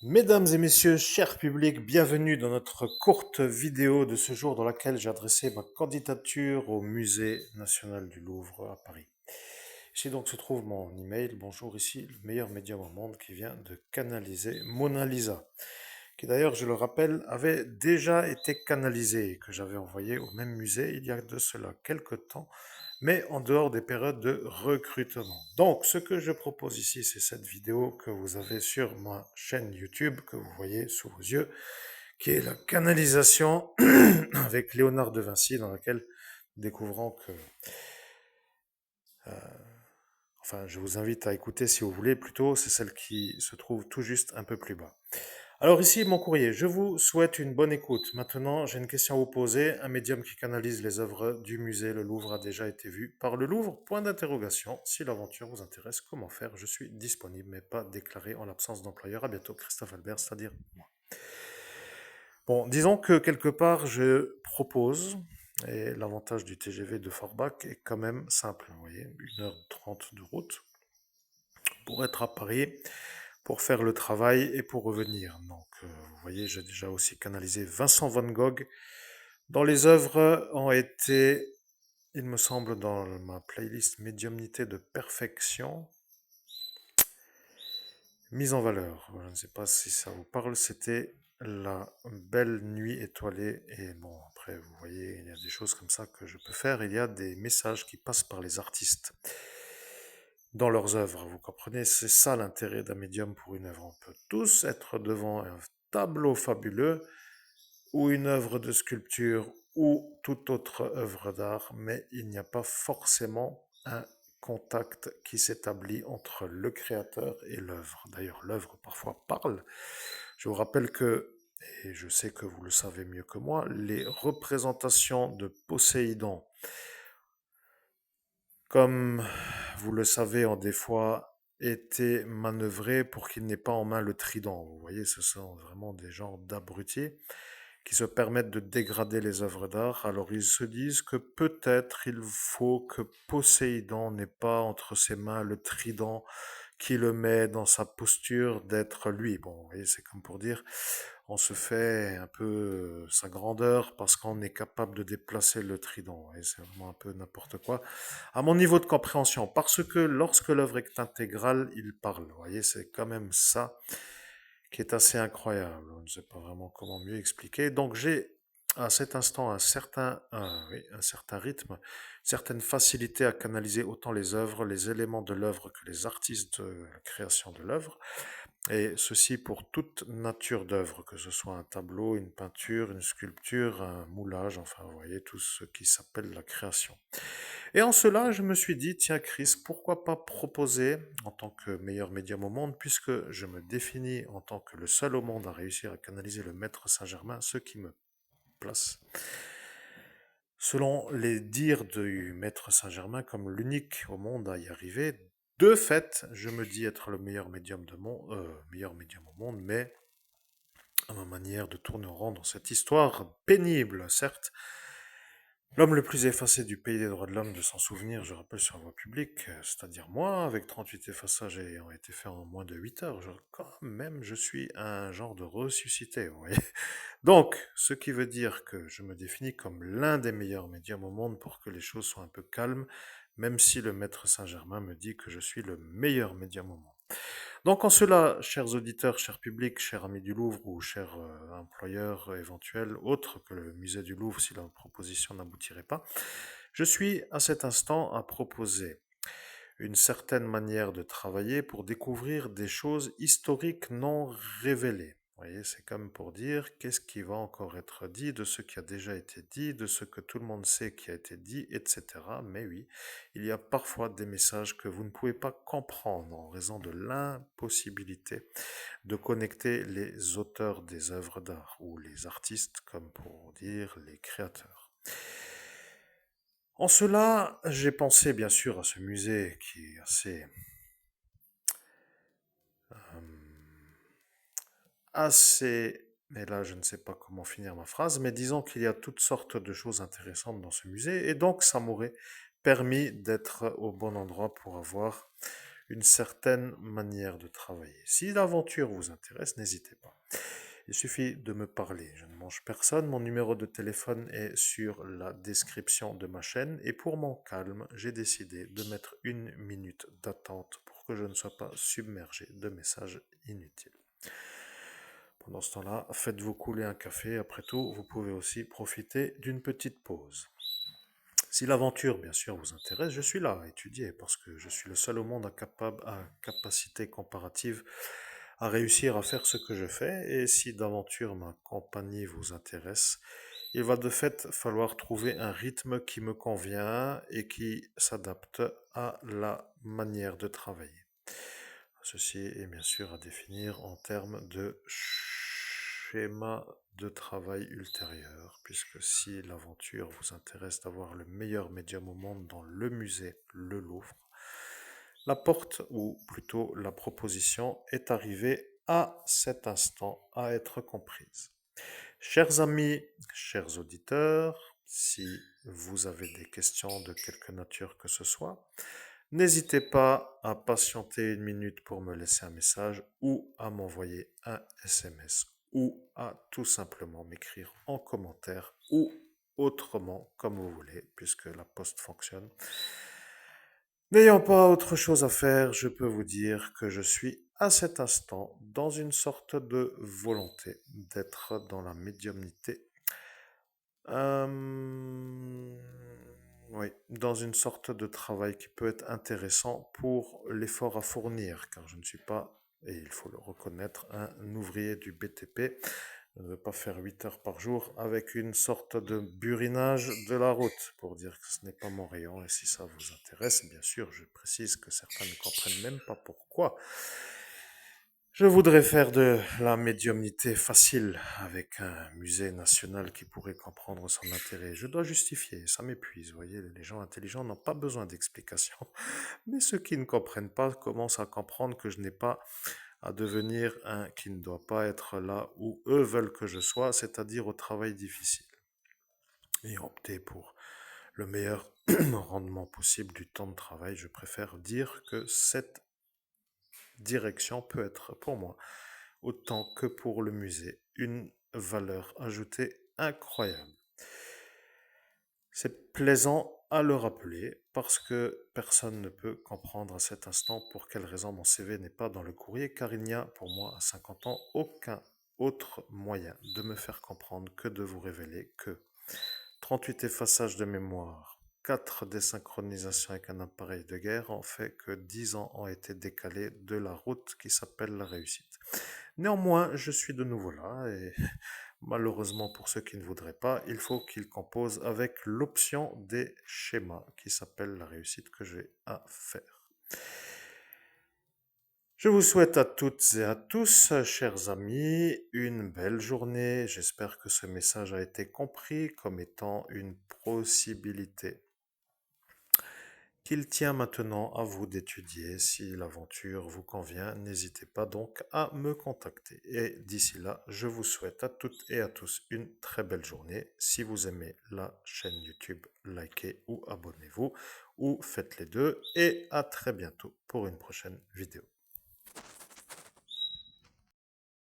Mesdames et messieurs, cher public, bienvenue dans notre courte vidéo de ce jour dans laquelle j'ai adressé ma candidature au Musée national du Louvre à Paris. Ici donc se trouve mon email. Bonjour, ici le meilleur médium au monde qui vient de canaliser Mona Lisa, qui d'ailleurs, je le rappelle, avait déjà été canalisé et que j'avais envoyé au même musée il y a de cela quelques temps, mais en dehors des périodes de recrutement. Donc, ce que je propose ici, c'est cette vidéo que vous avez sur ma chaîne YouTube, que vous voyez sous vos yeux, qui est la canalisation avec Léonard de Vinci, dans laquelle nous découvrons que... Enfin, je vous invite à écouter si vous voulez, plutôt, c'est celle qui se trouve tout juste un peu plus bas. Alors ici, mon courrier, je vous souhaite une bonne écoute. Maintenant, j'ai une question à vous poser. Un médium qui canalise les œuvres du musée Le Louvre a déjà été vu par le Louvre? Point d'interrogation. Si l'aventure vous intéresse, comment faire? Je suis disponible, mais pas déclaré en l'absence d'employeur. À bientôt, Christophe Albert, c'est-à-dire moi. Bon, disons que quelque part, je propose, et l'avantage du TGV de Forbach est quand même simple. Vous voyez, 1h30 de route pour être à Paris, pour faire le travail et pour revenir. Donc, vous voyez, j'ai déjà aussi canalisé Vincent Van Gogh, dont les œuvres ont été, il me semble, dans ma playlist Médiumnité de perfection, mise en valeur. Je ne sais pas si ça vous parle, c'était La belle nuit étoilée. Et bon, après, vous voyez, il y a des choses comme ça que je peux faire. Il y a des messages qui passent par les artistes dans leurs œuvres. Vous comprenez, c'est ça l'intérêt d'un médium pour une œuvre. On peut tous être devant un tableau fabuleux ou une œuvre de sculpture ou toute autre œuvre d'art, mais il n'y a pas forcément un contact qui s'établit entre le créateur et l'œuvre. D'ailleurs, l'œuvre parfois parle. Je vous rappelle que, et je sais que vous le savez mieux que moi, les représentations de Poséidon, comme vous le savez, ont des fois été manœuvrées pour qu'il n'ait pas en main le trident. Vous voyez, ce sont vraiment des genres d'abrutis qui se permettent de dégrader les œuvres d'art. Alors ils se disent que peut-être il faut que Poséidon n'ait pas entre ses mains le trident qui le met dans sa posture d'être lui. Bon, vous voyez, c'est comme pour dire, on se fait un peu sa grandeur parce qu'on est capable de déplacer le trident. Et c'est vraiment un peu n'importe quoi. À mon niveau de compréhension, parce que lorsque l'œuvre est intégrale, il parle. Vous voyez, c'est quand même ça qui est assez incroyable. Je ne sais pas vraiment comment mieux expliquer. Donc j'ai à cet instant un certain rythme, une certaine facilité à canaliser autant les œuvres, les éléments de l'œuvre que les artistes de la création de l'œuvre. Et ceci pour toute nature d'œuvre, que ce soit un tableau, une peinture, une sculpture, un moulage, enfin vous voyez tout ce qui s'appelle la création. Et en cela, je me suis dit, tiens Chris, pourquoi pas proposer en tant que meilleur médium au monde, puisque je me définis en tant que le seul au monde à réussir à canaliser le maître Saint-Germain, ce qui me place, selon les dires du maître Saint-Germain, comme l'unique au monde à y arriver. De fait, je me dis être le meilleur médium au monde, mais à ma manière de tourner en rond dans cette histoire pénible, certes. L'homme le plus effacé du pays des droits de l'homme de s'en souvenir, je rappelle, sur la voie publique, c'est-à-dire moi, avec 38 effaçages ayant été faits en moins de 8 heures, quand même, je suis un genre de ressuscité, vous voyez. Donc, ce qui veut dire que je me définis comme l'un des meilleurs médiums au monde pour que les choses soient un peu calmes, même si le maître Saint-Germain me dit que je suis le meilleur médium au monde. Donc en cela, chers auditeurs, chers publics, chers amis du Louvre ou chers employeurs éventuels, autres que le musée du Louvre si la proposition n'aboutirait pas, je suis à cet instant à proposer une certaine manière de travailler pour découvrir des choses historiques non révélées. Vous voyez, c'est comme pour dire qu'est-ce qui va encore être dit de ce qui a déjà été dit, de ce que tout le monde sait qui a été dit, etc. Mais oui, il y a parfois des messages que vous ne pouvez pas comprendre en raison de l'impossibilité de connecter les auteurs des œuvres d'art ou les artistes, comme pour dire les créateurs. En cela, j'ai pensé bien sûr à ce musée qui est assez, mais là je ne sais pas comment finir ma phrase, mais disons qu'il y a toutes sortes de choses intéressantes dans ce musée, et donc ça m'aurait permis d'être au bon endroit pour avoir une certaine manière de travailler. Si l'aventure vous intéresse, n'hésitez pas. Il suffit de me parler. Je ne mange personne. Mon numéro de téléphone est sur la description de ma chaîne. Et pour mon calme, j'ai décidé de mettre 1 minute d'attente pour que je ne sois pas submergé de messages inutiles. Pendant ce temps-là, faites-vous couler un café. Après tout, vous pouvez aussi profiter d'une petite pause. Si l'aventure, bien sûr, vous intéresse, je suis là à étudier parce que je suis le seul au monde à capacité comparative à réussir à faire ce que je fais. Et si d'aventure ma compagnie vous intéresse, il va de fait falloir trouver un rythme qui me convient et qui s'adapte à la manière de travailler. Ceci est bien sûr à définir en termes de schéma de travail ultérieur, puisque si l'aventure vous intéresse d'avoir le meilleur médium au monde dans le musée, le Louvre, la porte, ou plutôt la proposition, est arrivée à cet instant à être comprise. Chers amis, chers auditeurs, si vous avez des questions de quelque nature que ce soit, n'hésitez pas à patienter 1 minute pour me laisser un message ou à m'envoyer un SMS ou à tout simplement m'écrire en commentaire ou autrement comme vous voulez puisque la poste fonctionne. N'ayant pas autre chose à faire, je peux vous dire que je suis à cet instant dans une sorte de volonté d'être dans la médiumnité. Euh, oui, dans une sorte de travail qui peut être intéressant pour l'effort à fournir, car je ne suis pas, et il faut le reconnaître, un ouvrier du BTP. Je ne veux pas faire 8 heures par jour avec une sorte de burinage de la route, pour dire que ce n'est pas mon rayon. Et si ça vous intéresse, bien sûr, je précise que certains ne comprennent même pas pourquoi. Je voudrais faire de la médiumnité facile avec un musée national qui pourrait comprendre son intérêt. Je dois justifier, ça m'épuise. Vous voyez, les gens intelligents n'ont pas besoin d'explications. Mais ceux qui ne comprennent pas commencent à comprendre que je n'ai pas à devenir un qui ne doit pas être là où eux veulent que je sois, c'est-à-dire au travail difficile. Et opter pour le meilleur rendement possible du temps de travail, je préfère dire que cette direction peut être pour moi, autant que pour le musée, une valeur ajoutée incroyable. C'est plaisant à le rappeler parce que personne ne peut comprendre à cet instant pour quelle raison mon CV n'est pas dans le courrier, car il n'y a pour moi à 50 ans aucun autre moyen de me faire comprendre que de vous révéler que 38 effaçages de mémoire, 4 désynchronisations avec un appareil de guerre ont fait que 10 ans ont été décalés de la route qui s'appelle la réussite. Néanmoins, je suis de nouveau là et malheureusement pour ceux qui ne voudraient pas, il faut qu'ils composent avec l'option des schémas qui s'appelle la réussite que j'ai à faire. Je vous souhaite à toutes et à tous, chers amis, une belle journée. J'espère que ce message a été compris comme étant une possibilité qu'il tient maintenant à vous d'étudier. Si l'aventure vous convient, n'hésitez pas donc à me contacter. Et d'ici là, je vous souhaite à toutes et à tous une très belle journée. Si vous aimez la chaîne YouTube, likez ou abonnez-vous ou faites les deux. Et à très bientôt pour une prochaine vidéo.